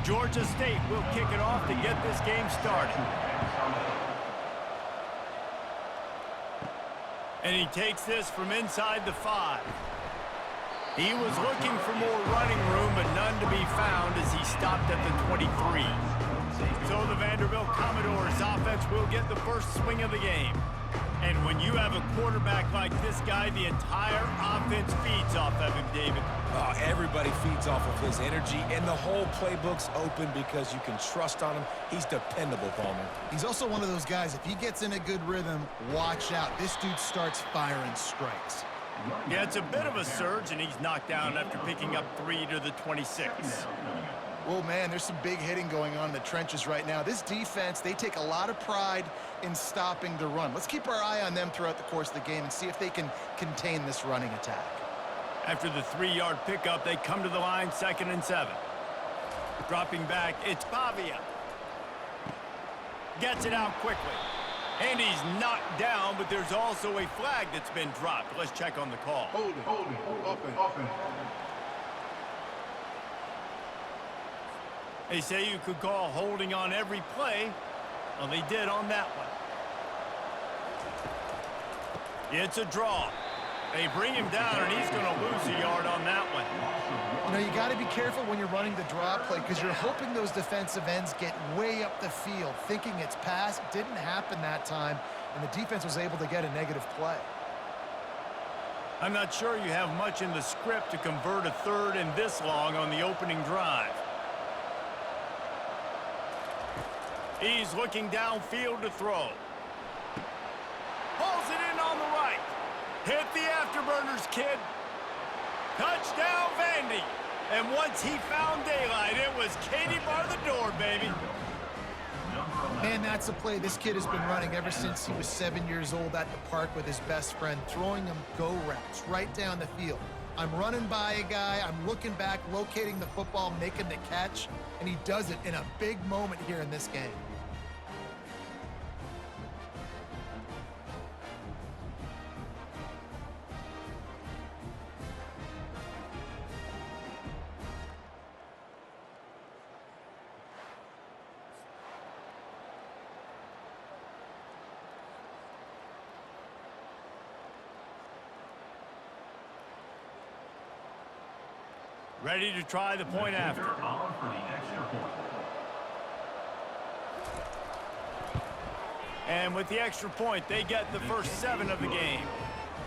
Georgia State will kick it off to get this game started. And he takes this from inside the 5. He was looking for more running room, but none to be found as he stopped at the 23. So the Vanderbilt Commodores offense will get the first swing of the game. And when you have a quarterback like this guy, the entire offense feeds off of him, David. Oh, everybody feeds off of his energy, and the whole playbook's open because you can trust on him. He's dependable, Palmer. He's also one of those guys, if he gets in a good rhythm, watch out. This dude starts firing strikes. Yeah, it's a bit of a surge, and he's knocked down after picking up 3 to the 26. Well, man, there's some big hitting going on in the trenches right now. This defense, they take a lot of pride in stopping the run. Let's keep our eye on them throughout the course of the game and see if they can contain this running attack. After the 3-yard pickup, they come to the line, 2nd and 7. Dropping back, it's Pavia. Gets it out quickly. And he's knocked down, but there's also a flag that's been dropped. Let's check on the call. Hold it, offense. They say you could call holding on every play. Well, they did on that one. It's a draw. They bring him down, and he's going to lose a yard on that one. You know, you got to be careful when you're running the draw play because you're hoping those defensive ends get way up the field, thinking it's pass. It didn't happen that time, and the defense was able to get a negative play. I'm not sure you have much in the script to convert a 3rd and this long on the opening drive. He's looking downfield to throw. Pulls it in on the right. Hit the afterburners, kid. Touchdown, Vandy. And once he found daylight, it was Katie bar the door, baby. Man, that's a play this kid has been running ever since he was 7 years old at the park with his best friend, throwing him go routes right down the field. I'm running by a guy, I'm looking back, locating the football, making the catch, and he does it in a big moment here in this game. Ready to try the point after. And with the extra point, they get the first 7 of the game.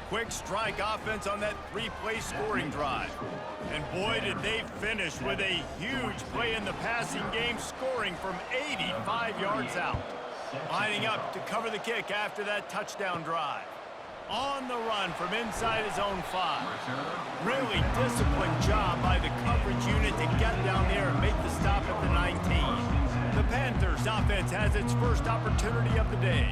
Quick strike offense on that 3-play scoring drive. And boy, did they finish with a huge play in the passing game, scoring from 85 yards out. Lining up to cover the kick after that touchdown drive. On the run from inside his own 5. Really disciplined job by the coverage unit to get down there and make the stop at the 19. The Panthers offense has its first opportunity of the day.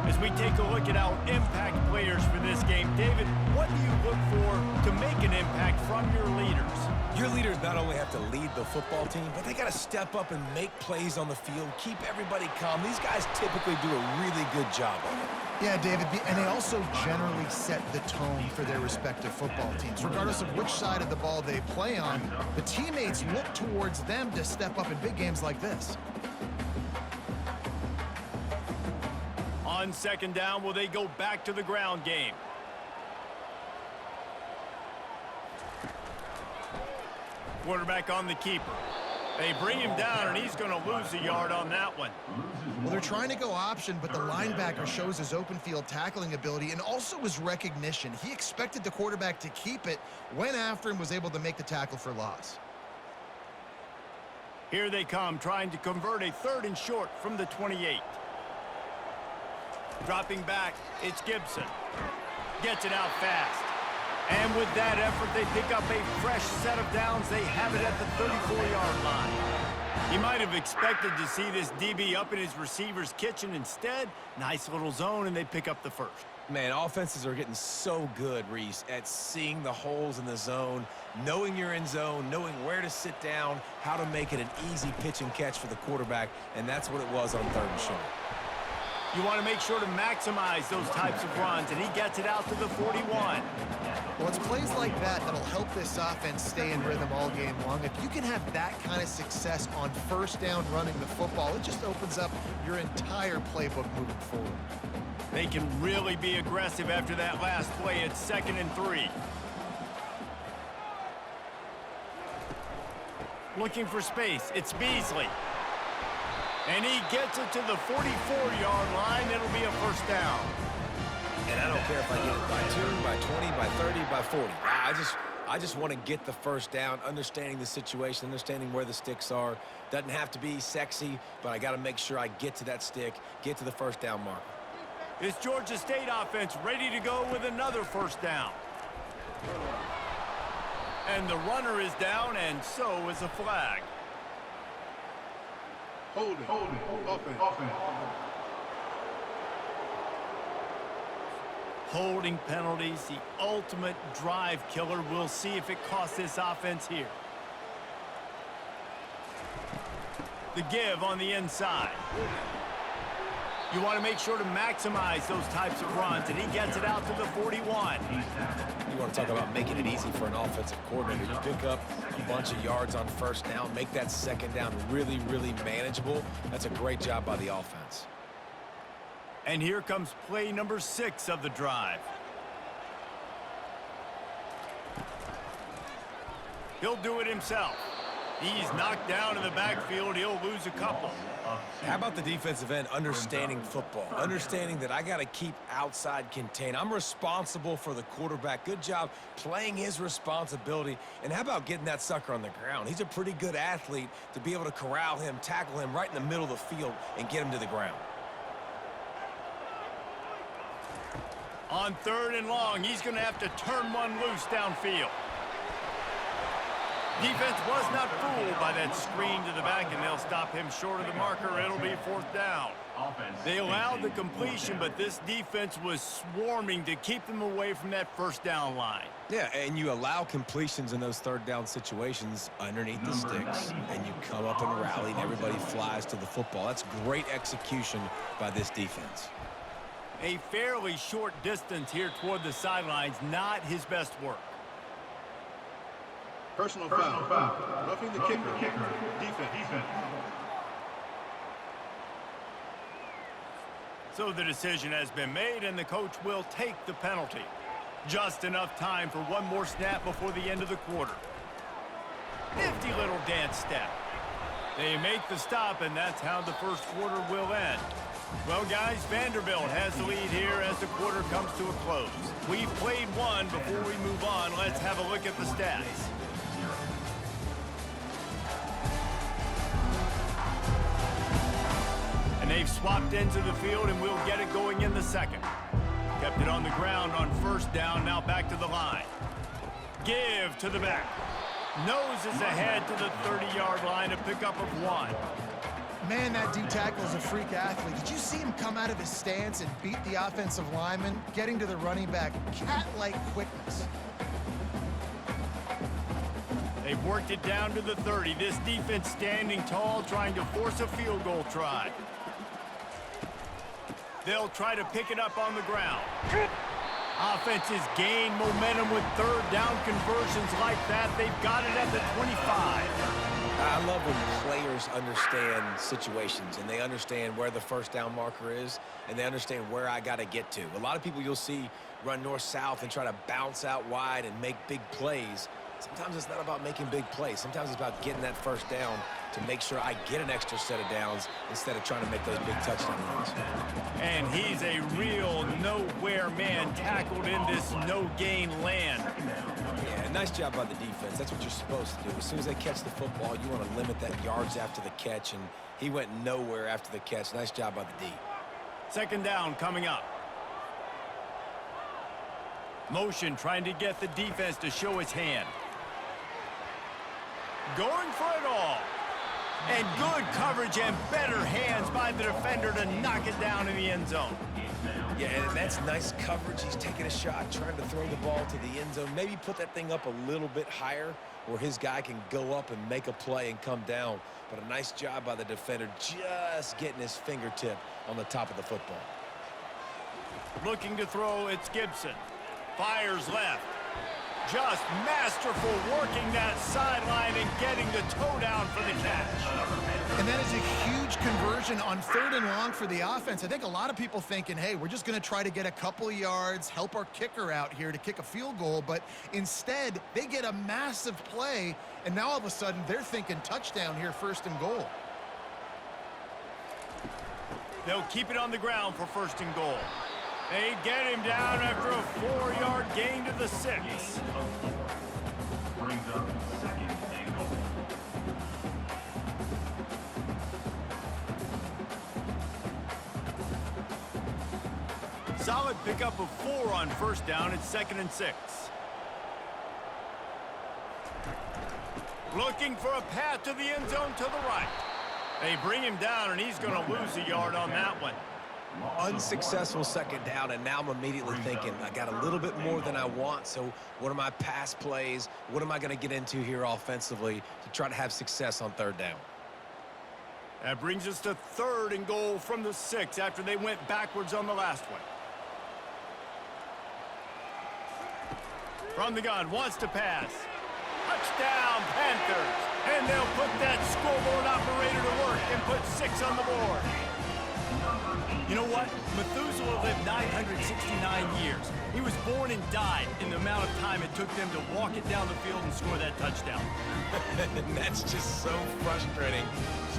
As we take a look at our impact players for this game, David, what do you look for to make an impact from your leaders? Your leaders not only have to lead the football team, but they got to step up and make plays on the field, keep everybody calm. These guys typically do a really good job of it. Yeah, David, and they also generally set the tone for their respective football teams. Regardless of which side of the ball they play on, the teammates look towards them to step up in big games like this. On 2nd down, will they go back to the ground game? Quarterback on the keeper. They bring him down, and he's going to lose a yard on that one. Well, they're trying to go option, but the linebacker shows his open field tackling ability and also his recognition. He expected the quarterback to keep it, went after him, was able to make the tackle for loss. Here they come, trying to convert a 3rd and short from the 28. Dropping back, it's Gibson. Gets it out fast. And with that effort, they pick up a fresh set of downs. They have it at the 34-yard line. You might have expected to see this DB up in his receiver's kitchen. Instead, nice little zone, and they pick up the first. Man, offenses are getting so good, Reese, at seeing the holes in the zone, knowing you're in zone, knowing where to sit down, how to make it an easy pitch and catch for the quarterback, and that's what it was on 3rd and short. You want to make sure to maximize those types of runs, and he gets it out to the 41. Well, it's plays like that that'll help this offense stay in rhythm all game long. If you can have that kind of success on first down running the football, it just opens up your entire playbook moving forward. They can really be aggressive after that last play. It's 2nd and 3. Looking for space. It's Beasley. And he gets it to the 44-yard line. It'll be a first down. And I don't care if I get it by 2, by 20, by 30, by 40. I just want to get the first down, understanding the situation, understanding where the sticks are. Doesn't have to be sexy, but I got to make sure I get to that stick, get to the first down marker. This Georgia State offense ready to go with another first down. And the runner is down, and so is a flag. Hold it. Offense. Holding penalties, the ultimate drive killer. We'll see if it costs this offense here. The give on the inside. You want to make sure to maximize those types of runs, and he gets it out to the 41. You want to talk about making it easy for an offensive coordinator. You pick up a bunch of yards on first down, make that second down really, really manageable. That's a great job by the offense. And here comes play number 6 of the drive. He'll do it himself. He's knocked down in the backfield. He'll lose a couple. How about the defensive end understanding football, understanding that I got to keep outside contain. I'm responsible for the quarterback. Good job playing his responsibility. And how about getting that sucker on the ground? He's a pretty good athlete to be able to corral him, tackle him right in the middle of the field, and get him to the ground. On 3rd and long, he's going to have to turn one loose downfield. Defense was not fooled by that screen to the back, and they'll stop him short of the marker. It'll be 4th down. They allowed the completion, but this defense was swarming to keep them away from that first down line. Yeah, and you allow completions in those 3rd down situations underneath the sticks, and you come up and rally, and everybody flies to the football. That's great execution by this defense. A fairly short distance here toward the sidelines, not his best work. Personal foul. Roughing the kicker. Defense. So the decision has been made, and the coach will take the penalty. Just enough time for one more snap before the end of the quarter. Nifty little dance step. They make the stop, and that's how the first quarter will end. Well, guys, Vanderbilt has the lead here as the quarter comes to a close. We've played one. Before we move on, let's have a look at the stats. And they've swapped into the field, and we'll get it going in the second. Kept it on the ground on first down, now back to the line. Give to the back. Noses ahead to the 30-yard line, a pickup of 1. Man, that D-tackle is a freak athlete. Did you see him come out of his stance and beat the offensive lineman, getting to the running back? Cat-like quickness. They've worked it down to the 30. This defense standing tall, trying to force a field goal try. They'll try to pick it up on the ground. Offenses gain momentum with 3rd down conversions like that. They've got it at the 25. I love when players understand situations and they understand where the first down marker is and they understand where I got to get to. A lot of people you'll see run north-south and try to bounce out wide and make big plays. Sometimes it's not about making big plays. Sometimes it's about getting that first down to make sure I get an extra set of downs instead of trying to make those big touchdown runs. And he's a real nowhere man, tackled in this no-gain land. Yeah, nice job by the defense. That's what you're supposed to do. As soon as they catch the football, you want to limit that yards after the catch, and he went nowhere after the catch. Nice job by the D. 2nd down coming up. Motion trying to get the defense to show its hand. Going for it all. And good coverage and better hands by the defender to knock it down in the end zone. Yeah, and that's nice coverage. He's taking a shot, trying to throw the ball to the end zone. Maybe put that thing up a little bit higher where his guy can go up and make a play and come down. But a nice job by the defender just getting his fingertip on the top of the football. Looking to throw, it's Gibson. Fires left. Just masterful working that sideline and getting the toe down for the catch. And that is a huge conversion on 3rd and long for the offense. I think a lot of people thinking, hey, we're just going to try to get a couple of yards, help our kicker out here to kick a field goal. But instead, they get a massive play, and now all of a sudden they're thinking touchdown here, 1st and goal. They'll keep it on the ground for 1st and goal. They get him down after a 4-yard gain to the 6. Brings up 2nd and goal. Solid pickup of 4 on 1st down. It's 2nd and 6. Looking for a path to the end zone to the right. They bring him down, and he's going to lose a yard on that one. Unsuccessful 2nd down, and now I'm immediately thinking, I got a little bit more than I want, so what are my pass plays? What am I going to get into here offensively to try to have success on 3rd down? That brings us to 3rd and goal from the 6 after they went backwards on the last one. From the gun, wants to pass. Touchdown, Panthers! And they'll put that scoreboard operator to work and put 6 on the board. You know what? Methuselah lived 969 years. He was born and died in the amount of time it took them to walk it down the field and score that touchdown. And that's just so frustrating.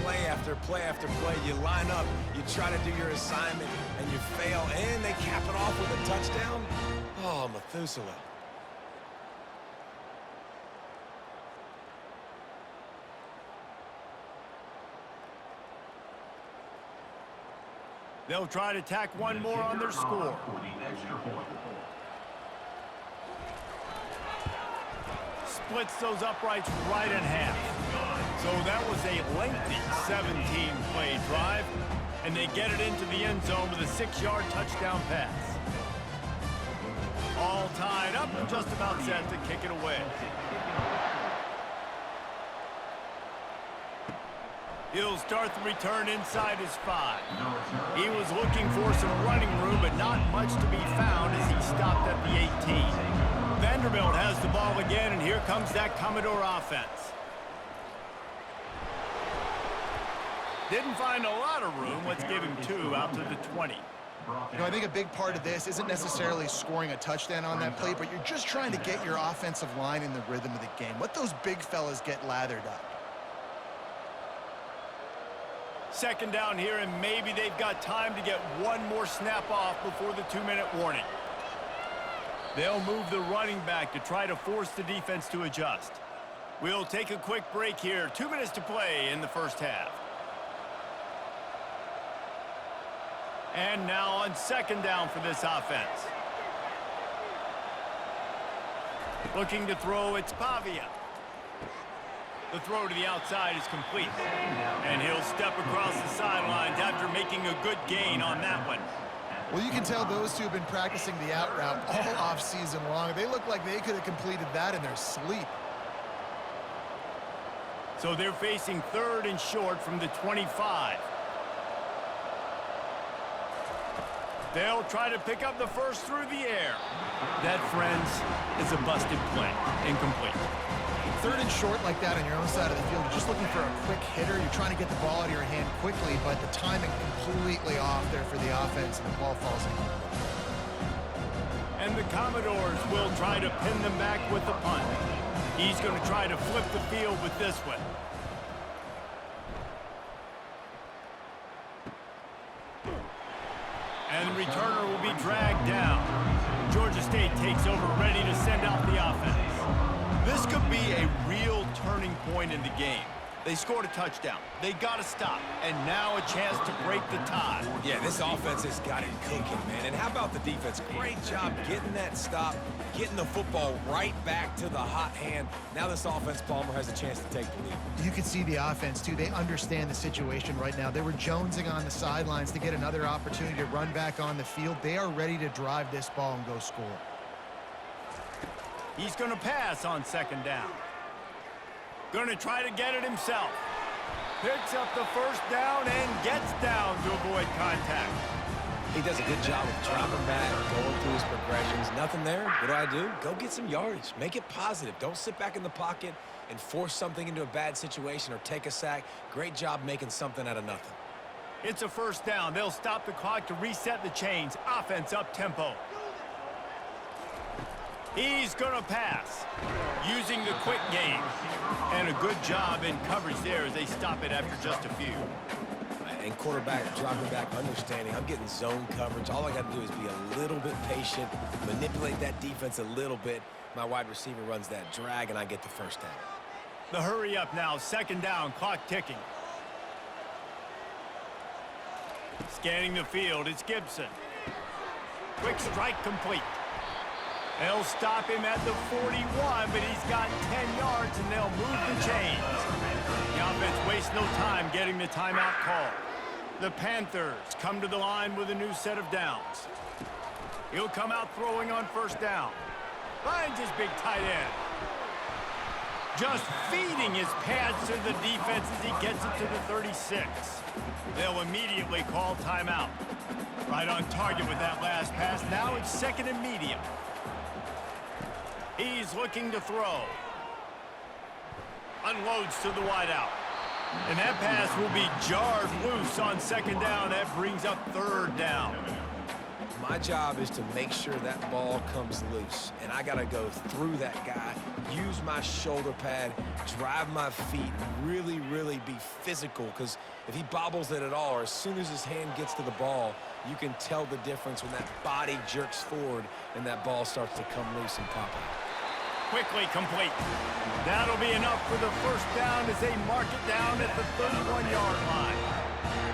Play after play after play. You line up, you try to do your assignment, and you fail, and they cap it off with a touchdown? Oh, Methuselah. They'll try to tack one more on their score. Splits those uprights right in half. So that was a lengthy 17-play drive, and they get it into the end zone with a 6-yard touchdown pass. All tied up and just about set to kick it away. He'll start the return inside his 5. He was looking for some running room, but not much to be found as he stopped at the 18. Vanderbilt has the ball again, and here comes that Commodore offense. Didn't find a lot of room. Let's give him 2 out to the 20. You know, I think a big part of this isn't necessarily scoring a touchdown on that play, but you're just trying to get your offensive line in the rhythm of the game. Let those big fellas get lathered up. 2nd down here, and maybe they've got time to get one more snap off before the 2-minute warning. They'll move the running back to try to force the defense to adjust. We'll take a quick break here. 2 minutes to play in the 1st half. And now on 2nd down for this offense. Looking to throw, it's Pavia. The throw to the outside is complete. And he'll step across the sidelines after making a good gain on that one. Well, you can tell those two have been practicing the out route all off-season long. They look like they could have completed that in their sleep. So they're facing 3rd and short from the 25. They'll try to pick up the first through the air. That, friends, is a busted play. Incomplete. 3rd and short like that on your own side of the field, you're just looking for a quick hitter. You're trying to get the ball out of your hand quickly, but the timing completely off there for the offense, and the ball falls in. And the Commodores will try to pin them back with the punt. He's going to try to flip the field with this one. And the returner will be dragged down. Georgia State takes over, ready to send out the offense. This could be a real turning point in the game. They scored a touchdown. They got to stop. And now a chance to break the tie. Yeah, this offense has got it cooking, man. And how about the defense? Great job getting that stop, getting the football right back to the hot hand. Now this offense, Palmer, has a chance to take the lead. You can see the offense, too. They understand the situation right now. They were jonesing on the sidelines to get another opportunity to run back on the field. They are ready to drive this ball and go score. He's going to pass on second down. Going to try to get it himself. Picks up the first down and gets down to avoid contact. He does a good job of dropping back, going through his progressions. Nothing there. What do? Go get some yardage. Make it positive. Don't sit back in the pocket and force something into a bad situation or take a sack. Great job making something out of nothing. It's a first down. They'll stop the clock to reset the chains. Offense up tempo. He's going to pass using the quick game. And a good job in coverage there as they stop it after just a few. And quarterback dropping back, understanding I'm getting zone coverage. All I got to do is be a little bit patient, manipulate that defense a little bit. My wide receiver runs that drag, and I get the first down. The hurry up now, second down, clock ticking. Scanning the field, it's Gibson. Quick strike complete. They'll stop him at the 41, but he's got 10 yards, and they'll move the chains. The offense wastes no time getting the timeout call. The Panthers come to the line with a new set of downs. He'll come out throwing on first down. Finds his big tight end. Just feeding his pads to the defense as he gets it to the 36. They'll immediately call timeout. Right on target with that last pass. Now it's second and medium. He's looking to throw. Unloads to the wideout. And that pass will be jarred loose on second down. That brings up third down. My job is to make sure that ball comes loose. And I got to go through that guy, use my shoulder pad, drive my feet, really, really be physical. Because if he bobbles it at all, or as soon as his hand gets to the ball, you can tell the difference when that body jerks forward and that ball starts to come loose and pop out. Quickly complete. That'll be enough for the first down as they mark it down at the 31-yard line.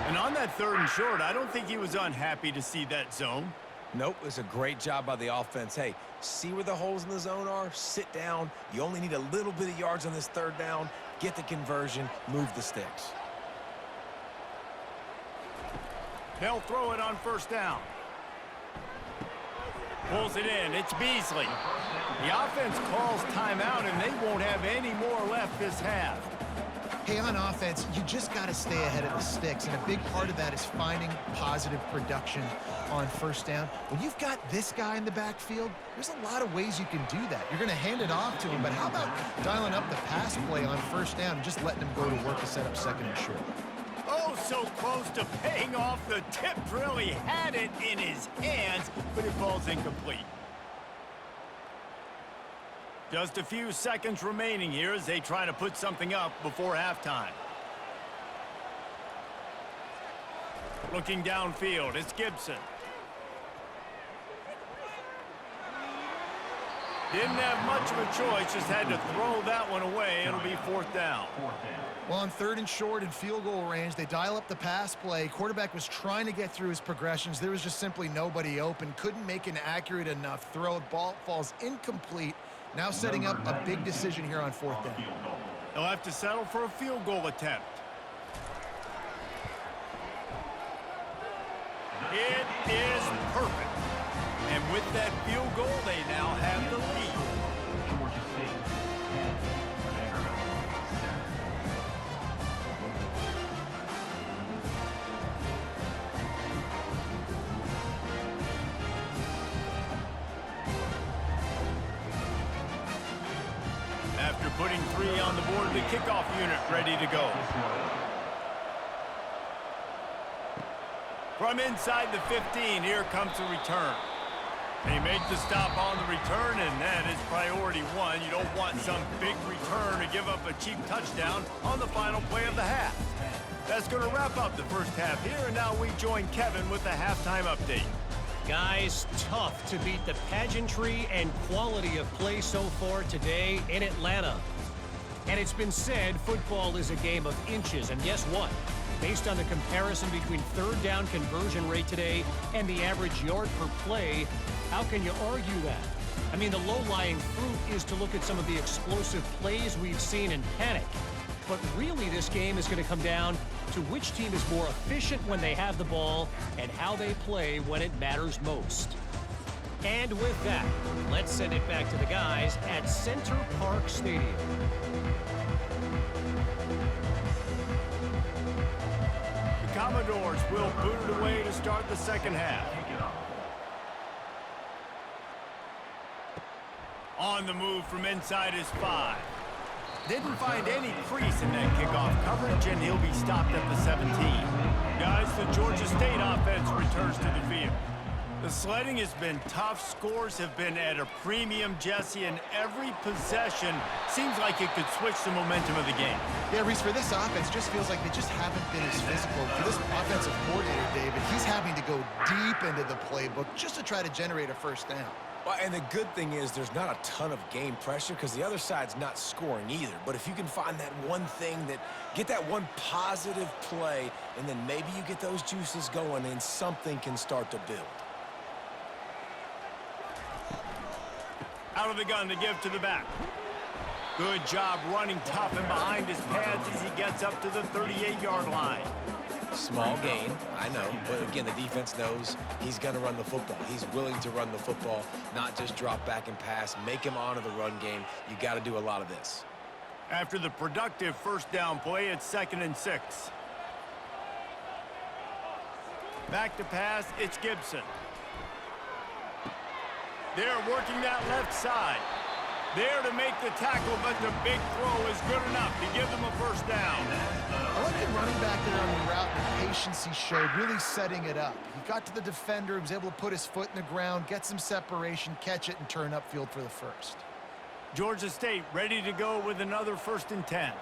And on that third and short, I don't think he was unhappy to see that zone. Nope, it's a great job by the offense. Hey, see where the holes in the zone are? Sit down. You only need a little bit of yards on this third down. Get the conversion. Move the sticks. They'll throw it on first down. Pulls it in. It's Beasley. The offense calls timeout, and they won't have any more left this half. Hey, on offense, you just got to stay ahead of the sticks, and a big part of that is finding positive production on first down. When you've got this guy in the backfield, there's a lot of ways you can do that. You're going to hand it off to him, but how about dialing up the pass play on first down and just letting him go to work to set up second and short? Oh, so close to paying off the tip drill. He had it in his hands, but it falls incomplete. Just a few seconds remaining here as they try to put something up before halftime. Looking downfield, it's Gibson. Didn't have much of a choice, just had to throw that one away. It'll be fourth down. Well, on third and short and field goal range, they dial up the pass play. Quarterback was trying to get through his progressions. There was just simply nobody open. Couldn't make an accurate enough throw. Ball falls incomplete. Now setting up a big decision here on fourth down. They'll have to settle for a field goal attempt. It is perfect. And with that field goal, they now have the lead. Georgia State, 10. Vanderbilt, 7. After putting 3 on the board, the kickoff unit ready to go. From inside the 15, here comes the return. They make the stop on the return, and that is priority one. You don't want some big return to give up a cheap touchdown on the final play of the half. That's going to wrap up the first half here, and now we join Kevin with the halftime update. Guys, tough to beat the pageantry and quality of play so far today in Atlanta. And it's been said football is a game of inches, and guess what? Based on the comparison between third down conversion rate today and the average yard per play, how can you argue that? I mean, the low-lying fruit is to look at some of the explosive plays we've seen in panic. But really, this game is going to come down to which team is more efficient when they have the ball and how they play when it matters most. And with that, let's send it back to the guys at Center Park Stadium. The Commodores will boot it away to start the second half. On the move from inside his 5. Didn't find any crease in that kickoff coverage, and he'll be stopped at the 17. Guys, the Georgia State offense returns to the field. The sledding has been tough. Scores have been at a premium, Jesse, and every possession seems like it could switch the momentum of the game. Yeah, Reese, for this offense, just feels like they just haven't been as physical. For this offensive coordinator, David, he's having to go deep into the playbook just to try to generate a first down. Well, and the good thing is there's not a ton of game pressure because the other side's not scoring either. But if you can find that one thing, get that one positive play, and then maybe you get those juices going and something can start to build. Out of the gun to give to the back. Good job running tough and behind his pads as he gets up to the 38-yard line. Small gain, I know, but again, the defense knows he's going to run the football. He's willing to run the football, not just drop back and pass, make him honor the run game. You got to do a lot of this. After the productive first down play, it's 2nd and 6. Back to pass, it's Gibson. They're working that left side. There to make the tackle, but the big throw is good enough to give them a first down. I like the running back there on the route and the patience he showed, really setting it up. He got to the defender, he was able to put his foot in the ground, get some separation, catch it, and turn upfield for the first. Georgia State ready to go with another 1st and 10.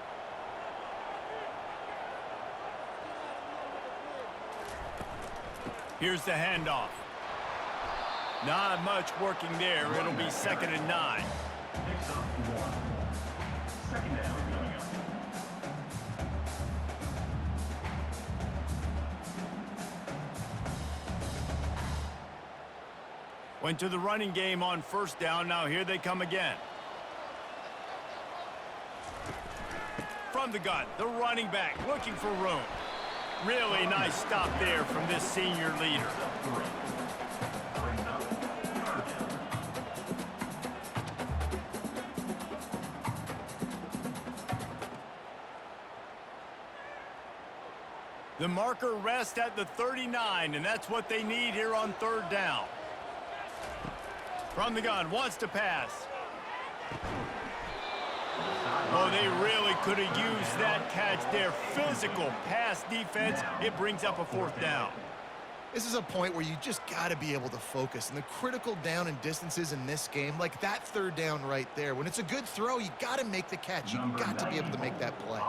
Here's the handoff. Not much working there. It'll be 2nd and 9. Next up, 1. Second down coming up. Went to the running game on first down. Now here they come again. From the gun, the running back looking for room. Really nice stop there from this senior leader. The marker rests at the 39, and that's what they need here on 3rd down. From the gun, wants to pass. Oh, they really could have used that catch there. Physical pass defense. It brings up a 4th down. This is a point where you just got to be able to focus. And the critical down and distances in this game, like that 3rd down right there, when it's a good throw, you got to make the catch. You got to be able to make that play.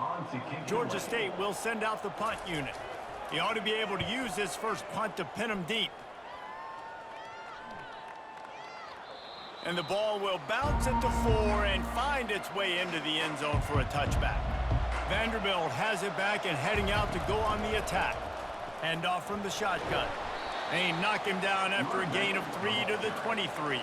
Georgia State will send out the punt unit. He ought to be able to use this first punt to pin him deep. And the ball will bounce at the 4 and find its way into the end zone for a touchback. Vanderbilt has it back and heading out to go on the attack. Handoff from the shotgun. They knock him down after a gain of 3 to the 23.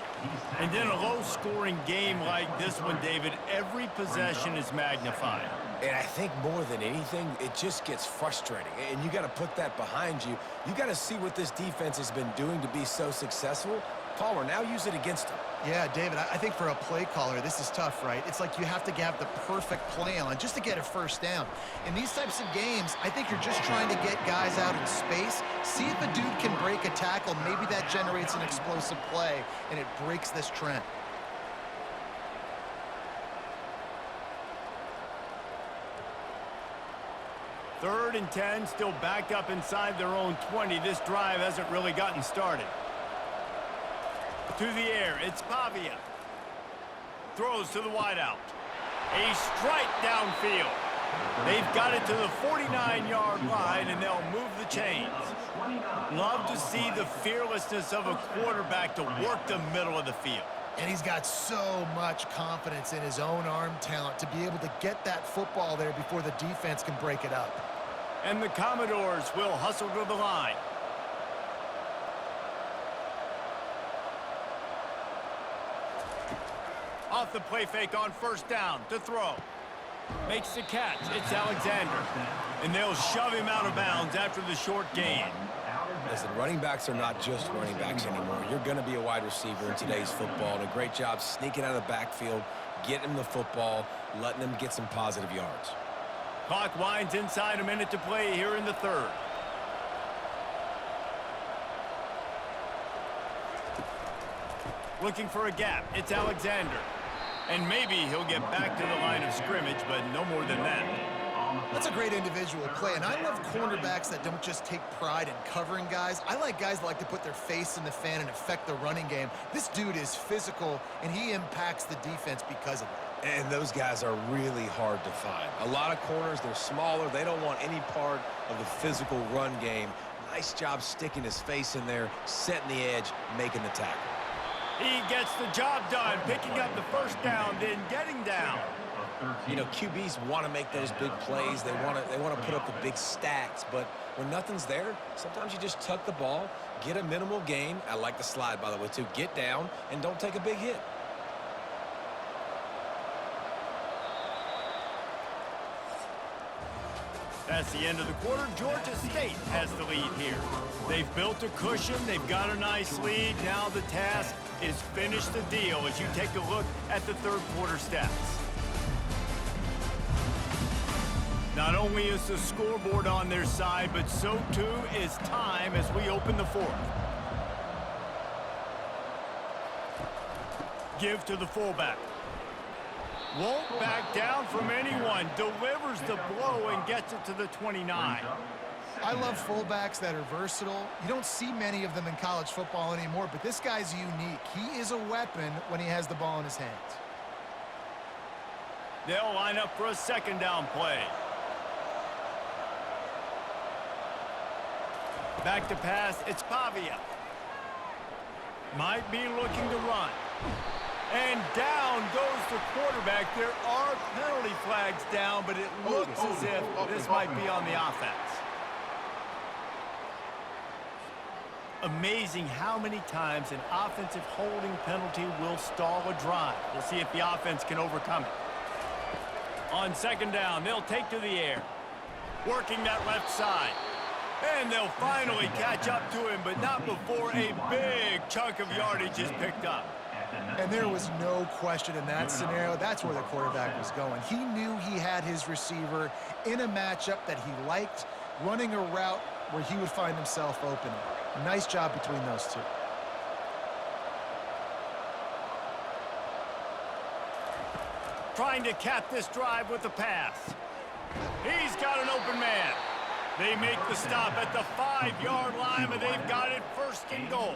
And in a low-scoring game like this one, David, every possession is magnified. And I think more than anything, it just gets frustrating. And you got to put that behind you. You got to see what this defense has been doing to be so successful. Palmer, now use it against him. Yeah, David, I think for a play caller, this is tough, right? It's like you have to have the perfect play on just to get a first down. In these types of games, I think you're just trying to get guys out in space, see if a dude can break a tackle. Maybe that generates an explosive play, and it breaks this trend. Third and 10, still backed up inside their own 20. This drive hasn't really gotten started. To the air, it's Pavia. Throws to the wideout. A strike downfield. They've got it to the 49-yard line, and they'll move the chains. Love to see the fearlessness of a quarterback to work the middle of the field. And he's got so much confidence in his own arm talent to be able to get that football there before the defense can break it up. And the Commodores will hustle to the line. Off the play fake on first down to throw. Makes the catch. It's Alexander. And they'll shove him out of bounds after the short gain. Listen, running backs are not just running backs anymore. You're going to be a wide receiver in today's football. And a great job sneaking out of the backfield, getting him the football, letting him get some positive yards. Clock winds inside a minute to play here in the third. Looking for a gap. It's Alexander. And maybe he'll get back to the line of scrimmage, but no more than that. That's a great individual play, and I love cornerbacks that don't just take pride in covering guys. I like guys that like to put their face in the fan and affect the running game. This dude is physical, and he impacts the defense because of it. And those guys are really hard to find. A lot of corners, they're smaller. They don't want any part of the physical run game. Nice job sticking his face in there, setting the edge, making the tackle. He gets the job done, picking up the first down, then getting down. You know, QBs want to make those big plays. They want to put up the big stats. But when nothing's there, sometimes you just tuck the ball, get a minimal gain. I like the slide, by the way, too. Get down and don't take a big hit. That's the end of the quarter. Georgia State has the lead here. They've built a cushion. They've got a nice lead. Now the task is finish the deal as you take a look at the third quarter stats. Not only is the scoreboard on their side, but so too is time as we open the fourth. Give to the fullback. Won't back down from anyone. Delivers the blow and gets it to the 29. I love fullbacks that are versatile. You don't see many of them in college football anymore, but this guy's unique. He is a weapon when he has the ball in his hands. They'll line up for a second down play. Back to pass, it's Pavia. Might be looking to run. And down goes the quarterback. There are penalty flags down, but it looks as if this might be on the offense. Amazing how many times an offensive holding penalty will stall a drive. We'll see if the offense can overcome it. On second down, they'll take to the air. Working that left side. And they'll finally catch up to him, but not before a big chunk of yardage is picked up. And there was no question in that scenario. That's where the quarterback was going. He knew he had his receiver in a matchup that he liked, running a route where he would find himself open. Nice job between those two. Trying to cap this drive with a pass. He's got an open man. They make the stop at the 5-yard line, but they've got it first and goal.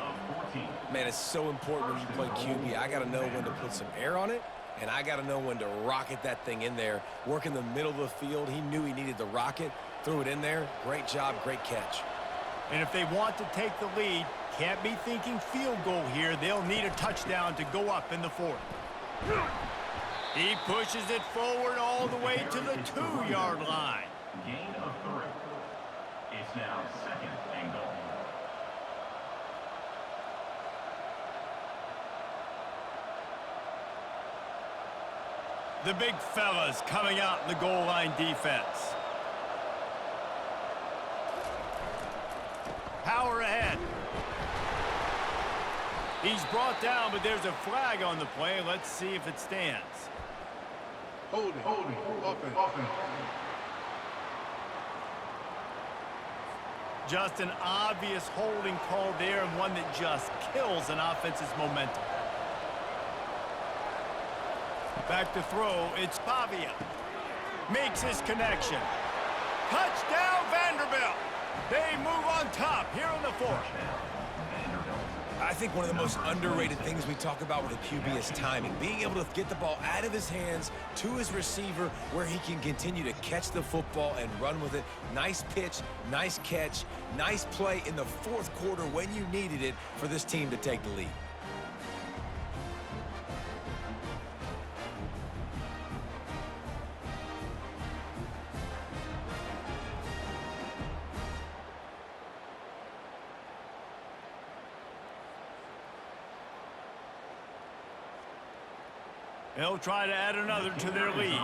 Man, it's so important when you play QB. I got to know when to put some air on it, and I got to know when to rocket that thing in there. Work in the middle of the field. He knew he needed the rocket. Threw it in there. Great job, great catch. And if they want to take the lead, can't be thinking field goal here. They'll need a touchdown to go up in the fourth. He pushes it forward all the way to the 2-yard line. Gain of 3. It's now second and goal. The big fellas coming out in the goal line defense. Power ahead. He's brought down, but there's a flag on the play. Let's see if it stands. Holding. Offense. Just an obvious holding call there, and one that just kills an offense's momentum. Back to throw, it's Pavia. Makes his connection. Touchdown, Vanderbilt. They move on top here in the fourth. I think one of the most underrated things we talk about with a QB is timing. Being able to get the ball out of his hands to his receiver where he can continue to catch the football and run with it. Nice pitch, nice catch, nice play in the fourth quarter when you needed it for this team to take the lead. They'll try to add another to their lead.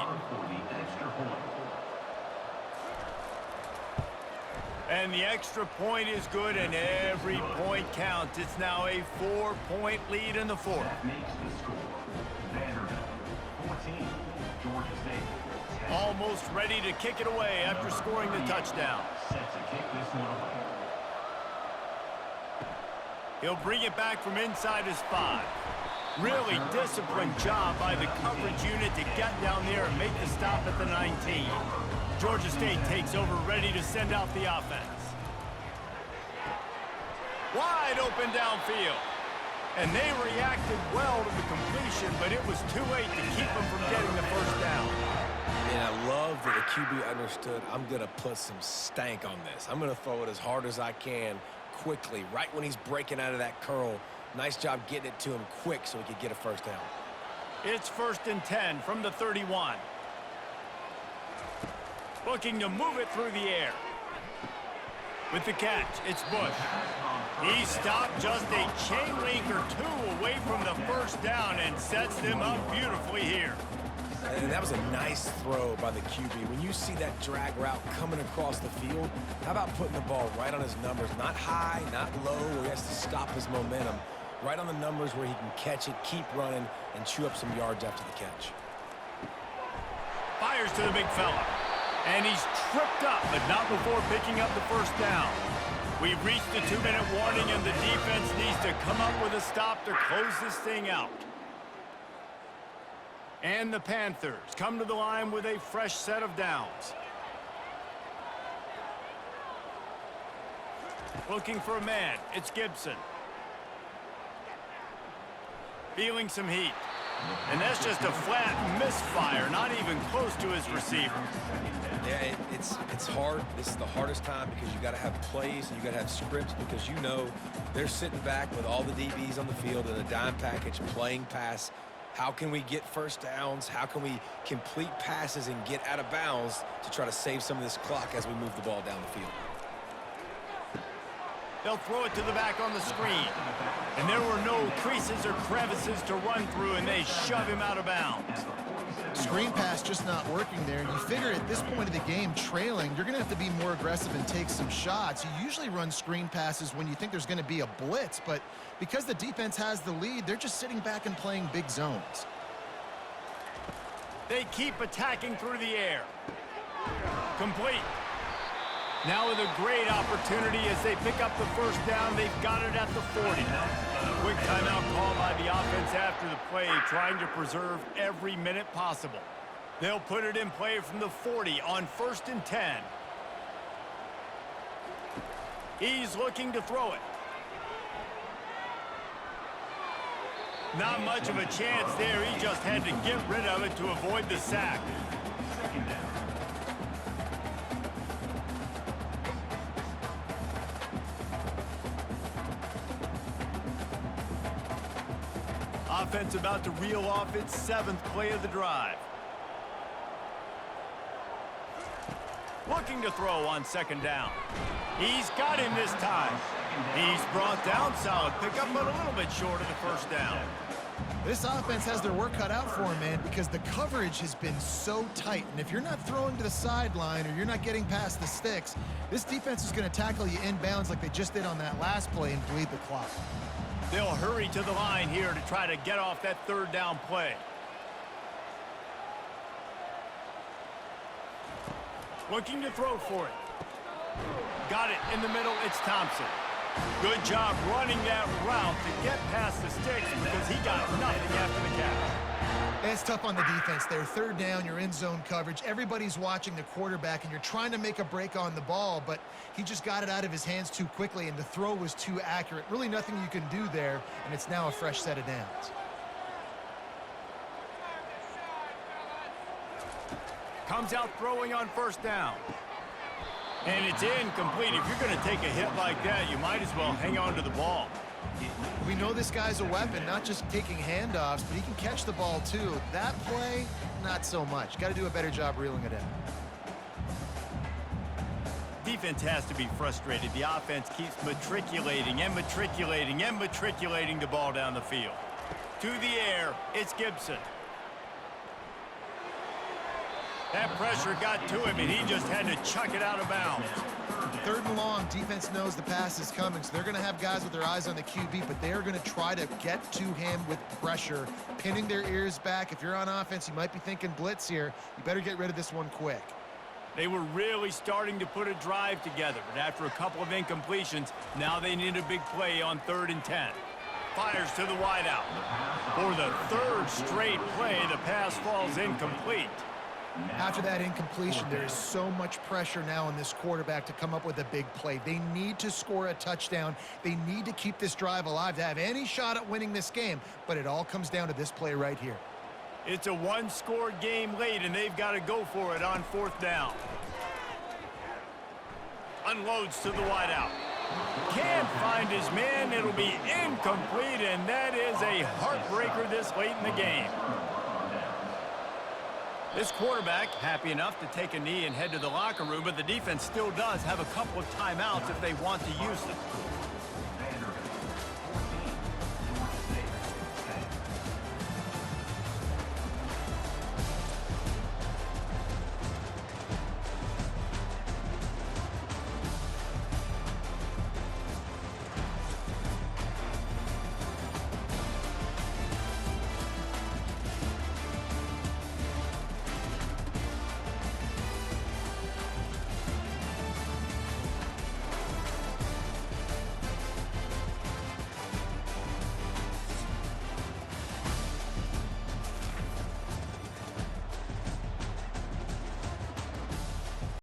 And the extra point is good, and every point counts. It's now a 4-point lead in the fourth. That makes the score. Vanderbilt 14, Georgia State 10. Almost ready to kick it away after scoring the touchdown. Set to kick this one away. He'll bring it back from inside his 5. Really disciplined job by the coverage unit to get down there and make the stop at the 19. Georgia State takes over, ready to send out the offense. Wide open downfield. And they reacted well to the completion, but it was too late to keep them from getting the first down. And I love that the QB understood, I'm going to put some stank on this. I'm going to throw it as hard as I can quickly, right when he's breaking out of that curl. Nice job getting it to him quick so he could get a first down. It's 1st and 10 from the 31. Looking to move it through the air. With the catch, it's Bush. He stopped just a chain link or two away from the first down and sets them up beautifully here. And that was a nice throw by the QB. When you see that drag route coming across the field, how about putting the ball right on his numbers? Not high, not low, where he has to stop his momentum. Right on the numbers where he can catch it, keep running, and chew up some yards after the catch. Fires to the big fella. And he's tripped up, but not before picking up the first down. We've reached the 2-minute warning, and the defense needs to come up with a stop to close this thing out. And the Panthers come to the line with a fresh set of downs. Looking for a man. It's Gibson. Feeling some heat. And that's just a flat misfire, not even close to his receiver. Yeah, it's hard. This is the hardest time because you got to have plays and you got to have scripts because you know they're sitting back with all the DBs on the field in a dime package playing pass. How can we get first downs? How can we complete passes and get out of bounds to try to save some of this clock as we move the ball down the field? They'll throw it to the back on the screen. And there were no creases or crevices to run through, and they shove him out of bounds. Screen pass just not working there. And you figure at this point of the game, trailing, you're going to have to be more aggressive and take some shots. You usually run screen passes when you think there's going to be a blitz, but because the defense has the lead, they're just sitting back and playing big zones. They keep attacking through the air. Complete. Now with a great opportunity as they pick up the first down, they've got it at the 40. Quick timeout call by the offense after the play, trying to preserve every minute possible. They'll put it in play from the 40 on 1st and 10. He's looking to throw it. Not much of a chance there. He just had to get rid of it to avoid the sack. Second down. Offense about to reel off its 7th play of the drive. Looking to throw on 2nd down. He's got him this time. He's brought down, solid pickup, but a little bit short of the first down. This offense has their work cut out for them, man, because the coverage has been so tight. And if you're not throwing to the sideline or you're not getting past the sticks, this defense is going to tackle you inbounds like they just did on that last play and bleed the clock. They'll hurry to the line here to try to get off that 3rd down play. Looking to throw for it. Got it in the middle. It's Thompson. Good job running that route to get past the sticks because he got nothing after the catch. It's tough on the defense there. 3rd down, you're in zone coverage. Everybody's watching the quarterback, and you're trying to make a break on the ball, but he just got it out of his hands too quickly, and the throw was too accurate. Really nothing you can do there, and it's now a fresh set of downs. Comes out throwing on 1st down. And it's incomplete. If you're going to take a hit like that, you might as well hang on to the ball. We know this guy's a weapon, not just taking handoffs, but he can catch the ball too. That play, not so much. Got to do a better job reeling it in. Defense has to be frustrated. The offense keeps matriculating and matriculating and matriculating the ball down the field. To the air, it's Gibson. That pressure got to him, and he just had to chuck it out of bounds. 3rd and long, defense knows the pass is coming, so they're going to have guys with their eyes on the QB, but they are going to try to get to him with pressure, pinning their ears back. If you're on offense, you might be thinking blitz here. You better get rid of this one quick. They were really starting to put a drive together, but after a couple of incompletions, now they need a big play on 3rd and 10. Fires to the wideout. For the 3rd straight play, the pass falls incomplete. After that incompletion, there is so much pressure now on this quarterback to come up with a big play. They need to score a touchdown. They need to keep this drive alive to have any shot at winning this game, but it all comes down to this play right here. It's a one-score game late, and they've got to go for it on 4th down. Unloads to the wideout. Can't find his man. It'll be incomplete, and that is a heartbreaker this late in the game. This quarterback happy enough to take a knee and head to the locker room, but the defense still does have a couple of timeouts if they want to use them.